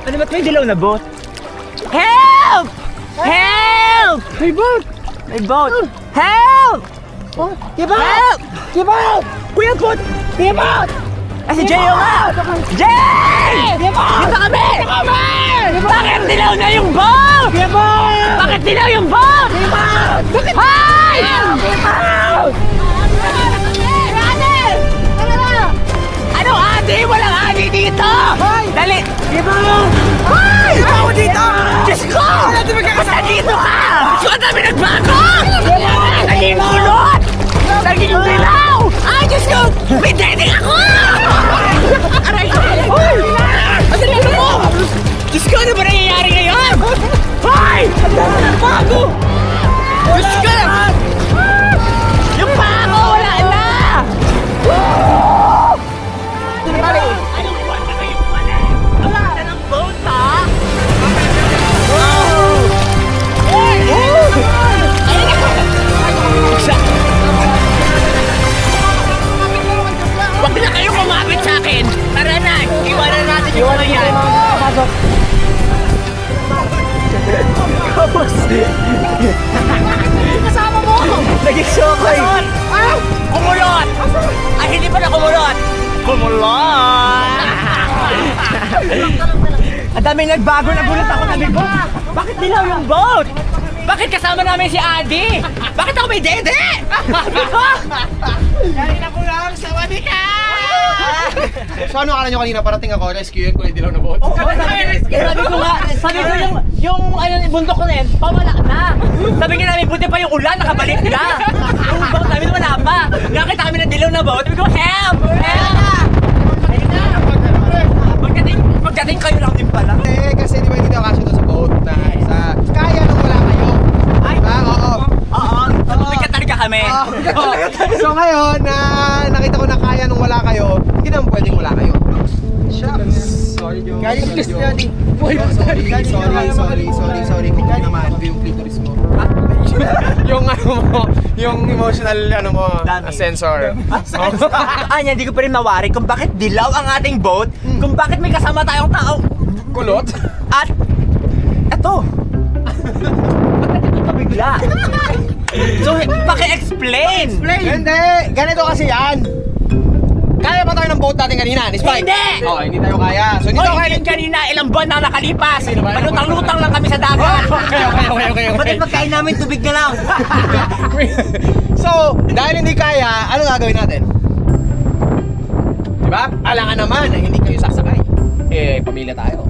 Ano ba't may dilaw na boat? Help! Help! May boat! May boat! Help! Oh, give out! Help! Give out! Kuya boat! Give out! Ah, si Jay nga! Jay! Give out! Dito kami! Dito kami! Bakit dilaw na yung boat? Give out! Bakit dilaw yung boat? Give out! Bakit? Hi! Give out! Ano adi? Walang adi dito! Hoy! Dali! Give out! Hoy! Ikaw dito! Diyos ko! Basta dito ka! Diyos ko, ang dami nagbago! Naging kulot! Naging dilaw! Ay, Diyos ko! May dating ako! Aray ko! Hoy! Ang dami mo! Diyos ko, ano ba nangyayari ngayon? Hoy! Ang dami nagbago! Diyos ko! Yung paa ko, wala na! Dali! Anong buwan na kayo pala? Wala na ng boat, ha? Huwag na kayo kumapit sa akin! Tara na! Iwanan natin yung mga yan! Kapos! Kasama mo! Naging shokoy! Ah! Kumulot! Ay, hindi pa na kumulot! Kumulot! Ang daming nagbago, nagulat ako, sabi ko, bakit dilaw yung boat? Bakit kasama namin si Adi? Bakit ako may dede? Kanina ko lang, sawadi ka! So ano akala nyo kanina parating ako, rescue yun kung hindi dilaw na boat? Oo, sabi ko nga, sabi ko yung ano, bundok ko na yun, pawala na. Sabi nga namin, buti pa yung ulan, nakabalik na. Yung boat namin wala pa. Nakita kami ng dilaw na boat, sabi ko, help! Help! Pagdating kayo lang din pala. Eh, kasi di ba hindi tayo kasya doon sa boat na isa. Kaya nung wala kayo. Ay, Diba? Oo. Oo, bigat talaga kami. So ngayon, na nakita ko na kaya nung wala kayo, hindi naman pwedeng wala kayo. Sorry, Joe. Galing Sorry, Chris Joe. Daddy. Sorry. Kung naman, yung clitoris mo. Yung ano mo, yung emotional ano mo, Dami. sensor. Anya, hindi ko pa rin mawari kung bakit dilaw ang ating boat, kung bakit may kasama tayong tao. Kulot? At, eto. Bakit ito pa bigla? So, paki-explain. Hindi! Ganito kasi yan! Kaya pa tayo ng boat natin kanina, ni Spike? Hindi! Oo, hindi tayo kaya. So, hindi tayo Hoy, kaya. yun kanina, ilang buwan na nakalipas. ba? Malutang-lutang lang kami sa dagat. Okay. Bakit pagkain namin tubig na lang? So, dahil hindi kaya, ano gagawin natin? Diba? Alangan naman na hindi kayo sasakay. Eh, pamilya tayo.